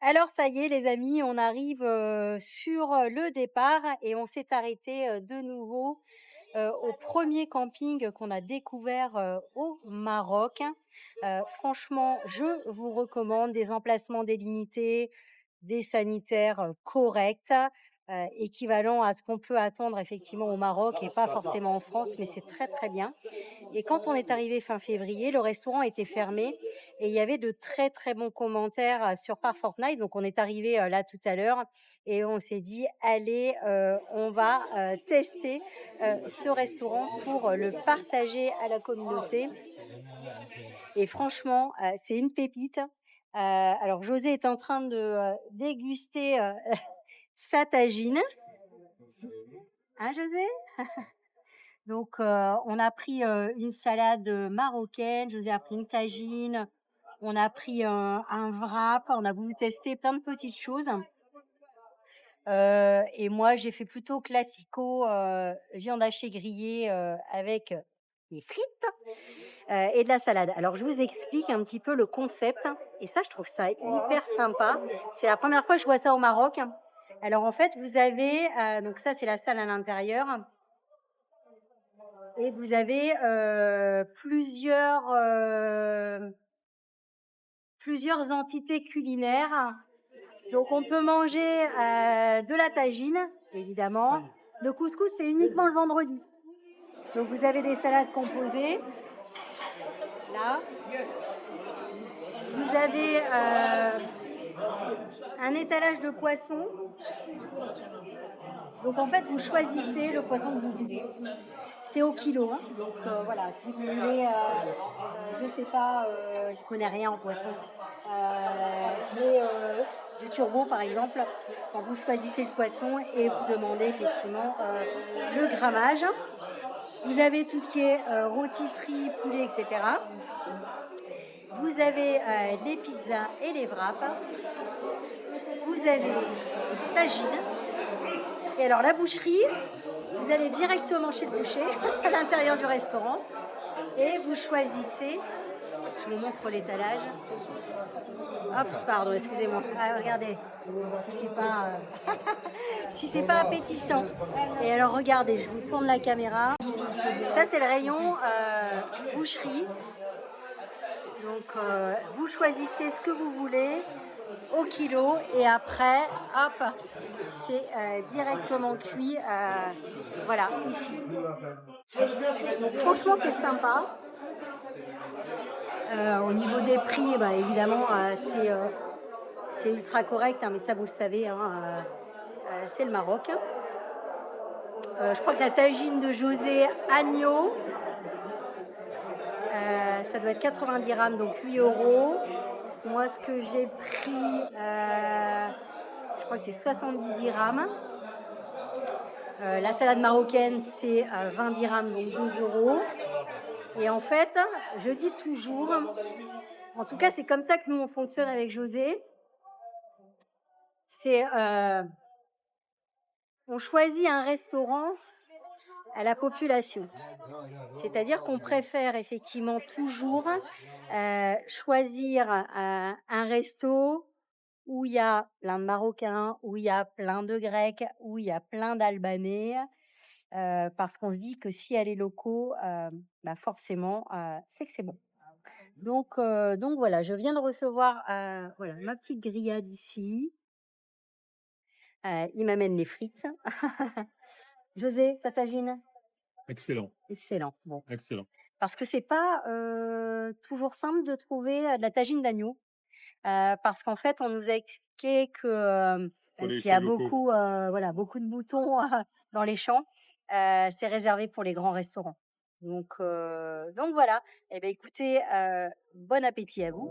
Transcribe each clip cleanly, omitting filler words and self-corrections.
Alors ça y est les amis, on arrive sur le départ et on s'est arrêté de nouveau au premier camping qu'on a découvert au Maroc. Franchement, je vous recommande des emplacements délimités, des sanitaires corrects, équivalents à ce qu'on peut attendre effectivement au Maroc et pas forcément en France, mais c'est très très bien. Et quand on est arrivé fin février, le restaurant était fermé et il y avait de très très bons commentaires sur Par Fortnite. Donc on est arrivé là tout à l'heure et on s'est dit allez, on va tester ce restaurant pour le partager à la communauté. Et franchement, c'est une pépite. Alors José est en train de déguster sa tagine, hein José? Donc, on a pris une salade marocaine, José a pris une tagine, on a pris un wrap, on a voulu tester plein de petites choses. Et moi, j'ai fait plutôt classico, viande hachée grillée avec des frites et de la salade. Alors, je vous explique un petit peu le concept. Et ça, je trouve ça hyper sympa. C'est la première fois que je vois ça au Maroc. Alors, en fait, vous avez, donc ça, c'est la salle à l'intérieur. Et vous avez plusieurs entités culinaires. Donc on peut manger de la tagine, évidemment. Le couscous, c'est uniquement le vendredi. Donc vous avez des salades composées. Là, vous avez un étalage de poissons. Donc en fait, vous choisissez le poisson que vous voulez. C'est au kilo, hein. Donc voilà, si vous voulez, je sais pas, je connais rien en poisson, mais du turbo par exemple, quand vous choisissez le poisson et vous demandez effectivement le grammage. Vous avez tout ce qui est rôtisserie, poulet, etc. Vous avez les pizzas et les wraps. Vous avez tagine. Et alors la boucherie, vous allez directement chez le boucher, à l'intérieur du restaurant, et vous choisissez, je vous montre l'étalage. Hop, pardon, excusez-moi. Ah, regardez, si c'est pas, si c'est pas appétissant. Et alors regardez, je vous tourne la caméra. Ça c'est le rayon boucherie. Donc vous choisissez ce que vous voulez au kilo et après, hop, c'est directement cuit, voilà, ici. Donc franchement, c'est sympa. Au niveau des prix, bah, évidemment, c'est ultra correct, hein, mais ça, vous le savez, hein, c'est le Maroc. Je crois que la tagine de José Agneau, ça doit être 90 dirhams, donc 8 euros. Moi, ce que j'ai pris, je crois que c'est 70 dirhams. La salade marocaine, c'est 20 dirhams, donc 12 euros. Et en fait, je dis toujours, en tout cas, c'est comme ça que nous, on fonctionne avec José. C'est, on choisit un restaurant à la population. C'est-à-dire qu'on préfère effectivement toujours choisir un resto où il y a plein de Marocains, où il y a plein de Grecs, où il y a plein d'Albanais, parce qu'on se dit que si elle est locaux, bah forcément, c'est que c'est bon. Donc voilà, je viens de recevoir voilà, ma petite grillade ici. Il m'amène les frites. José, ta tagine? Excellent. Excellent. Bon. Excellent. Parce que c'est pas toujours simple de trouver de la tagine d'agneau. Parce qu'en fait, on nous a expliqué que Pour même les s'il y a chais locaux. beaucoup, voilà, beaucoup de moutons dans les champs, c'est réservé pour les grands restaurants. Donc voilà. Eh bien, écoutez, bon appétit à vous.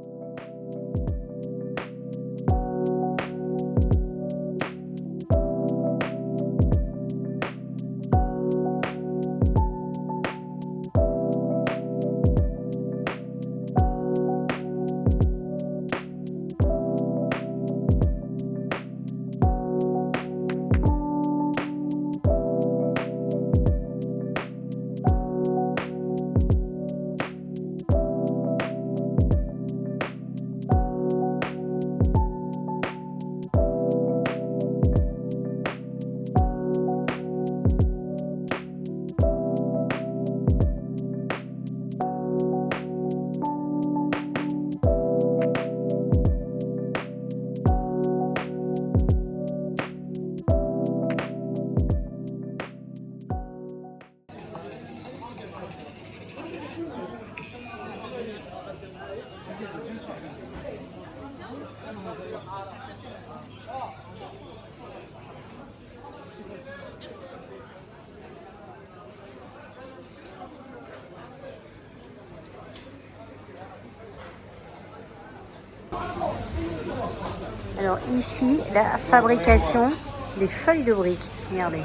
Alors ici, la fabrication des feuilles de briques. Regardez.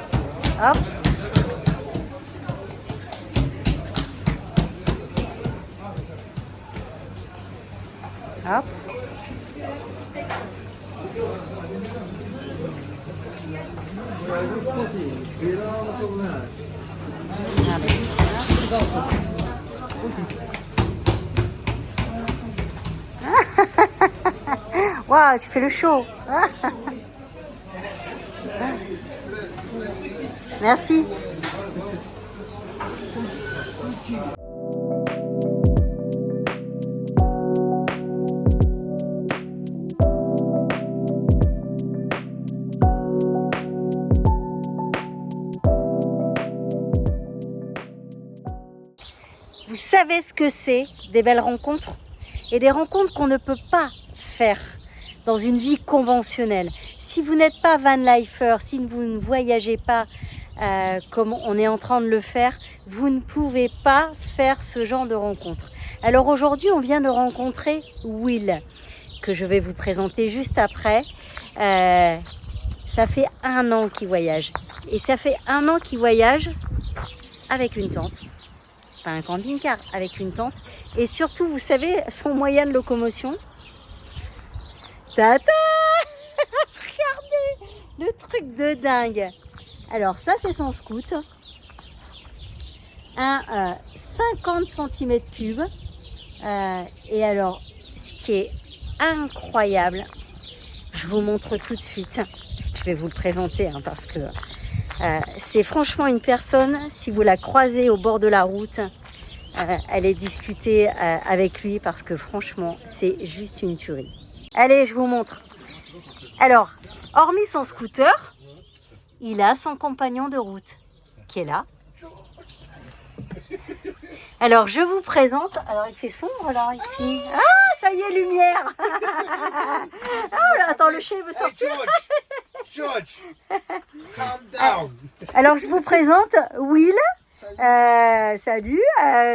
Hop. Hop. Waouh, tu fais le show. Merci. Vous savez ce que c'est des belles rencontres et des rencontres qu'on ne peut pas faire dans une vie conventionnelle. Si vous n'êtes pas van lifer, si vous ne voyagez pas comme on est en train de le faire, vous ne pouvez pas faire ce genre de rencontre. Alors aujourd'hui, on vient de rencontrer Will, que je vais vous présenter juste après. Ça fait 1 an qu'il voyage. Et ça fait 1 an qu'il voyage avec une tente. Pas un camping-car, avec une tente. Et surtout, vous savez, son moyen de locomotion. Tata! Regardez le truc de dingue. Alors ça, c'est son scoot. Un 50 cm3. Et alors, ce qui est incroyable, je vous montre tout de suite. Je vais vous le présenter parce que c'est franchement une personne, si vous la croisez au bord de la route, allez discuter avec lui parce que franchement, c'est juste une tuerie. Allez, je vous montre. Alors, hormis son scooter, il a son compagnon de route qui est là. Alors, je vous présente. Alors, il fait sombre là, ici. Ah, ça y est, lumière. Ah, là, attends, le chien veut sortir. Hey, George, calm down. Alors, je vous présente Will. Salut,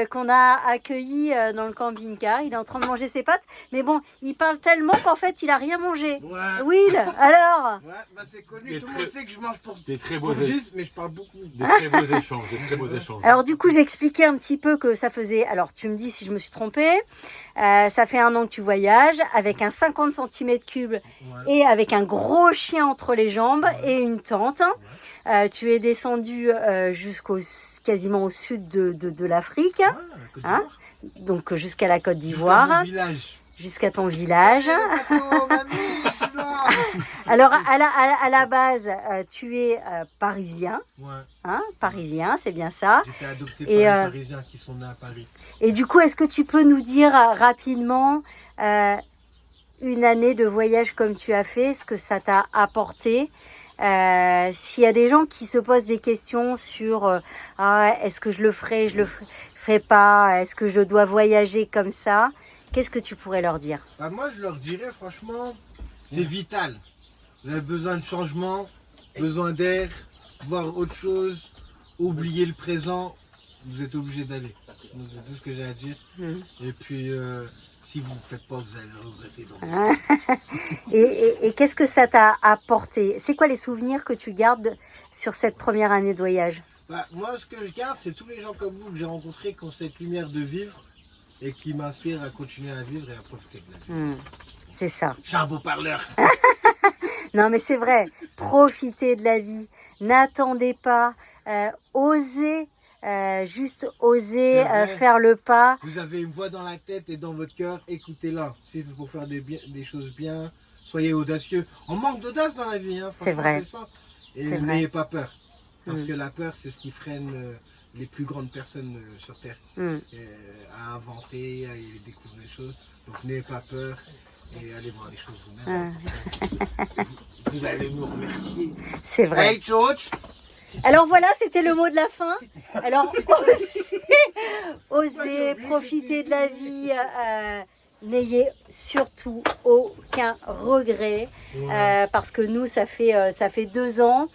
qu'on a accueilli dans le camping-car. Il est en train de manger ses pâtes. Mais bon, il parle tellement qu'en fait, il a rien mangé. Ouais. Will, alors Ouais, bah c'est connu, tout le monde sait que je mange pour Des très beaux 10, mais je parle beaucoup. Des très beaux échanges, des très beaux échanges. Alors du coup, j'ai expliqué un petit peu que ça faisait... Alors, tu me dis si je me suis trompée. Ça fait 1 an que tu voyages avec un 50 cm3 et avec un gros chien entre les jambes et une tente. Tu es descendu quasiment au sud de l'Afrique, Ouais, Côte hein, d'Ivoire. donc jusqu'à la Côte Jusqu'à d'Ivoire, mon village. jusqu'à ton village. Eh, Pato, mamie, je suis là. Alors à la base, tu es parisien, Ouais, hein, parisien, c'est bien ça. j'étais adopté Et, par les Parisiens qui sont nés à Paris. Et du coup, est-ce que tu peux nous dire rapidement une année de voyage comme tu as fait, ce que ça t'a apporté, S'il y a des gens qui se posent des questions sur est-ce que je le ferai pas, est-ce que je dois voyager comme ça, qu'est-ce que tu pourrais leur dire? Bah, moi, je leur dirais, franchement, c'est vital. Vous avez besoin de changement, besoin d'air, voir autre chose, oublier le présent. Vous êtes obligé d'aller. Donc, c'est tout ce que j'ai à dire. Et puis, si vous ne le faites pas, vous allez le regretter. Donc. Et qu'est-ce que ça t'a apporté? C'est quoi les souvenirs que tu gardes sur cette première année de voyage? Bah, moi, ce que je garde, c'est tous les gens comme vous que j'ai rencontrés qui ont cette lumière de vivre et qui m'inspirent à continuer à vivre et à profiter de la vie. C'est ça. Je suis un beau parleur. Non, mais c'est vrai. Profitez de la vie. N'attendez pas. Osez. Juste oser faire le pas. Vous avez une voix dans la tête et dans votre cœur, écoutez-la. Si c'est pour faire des choses bien, soyez audacieux. On manque d'audace dans la vie, hein, c'est vrai. Ça. Et n'ayez pas peur. Parce que la peur, c'est ce qui freine les plus grandes personnes sur Terre à inventer, à découvrir des choses. Donc n'ayez pas peur et allez voir les choses vous-même. Vous allez nous remercier. C'est vrai. Hey, George. Alors voilà, c'était le mot de la fin. Alors, osez profiter de la vie. N'ayez surtout aucun regret. Parce que nous, ça fait 2 ans.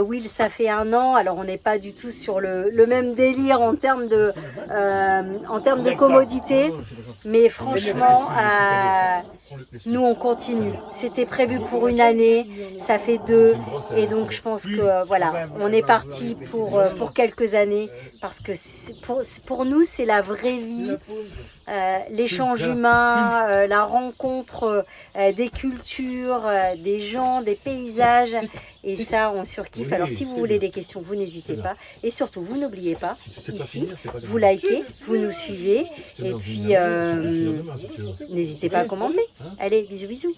Will, ça fait 1 an. Alors, on n'est pas du tout sur le même délire en termes de commodité. Mais franchement, nous, on continue. C'était prévu pour 1 année. Ça fait 2. Et donc, je pense que voilà, on est parti pour quelques années. Parce que pour nous, c'est la vraie vie. L'échange humain, la rencontre des cultures, des gens, des paysages. Et ça, on surkiffe. Alors, si vous voulez des questions, vous n'hésitez pas. Et surtout, vous n'oubliez pas, ici, vous likez, vous nous suivez. Et puis, n'hésitez pas à commenter. Allez, bisous, bisous.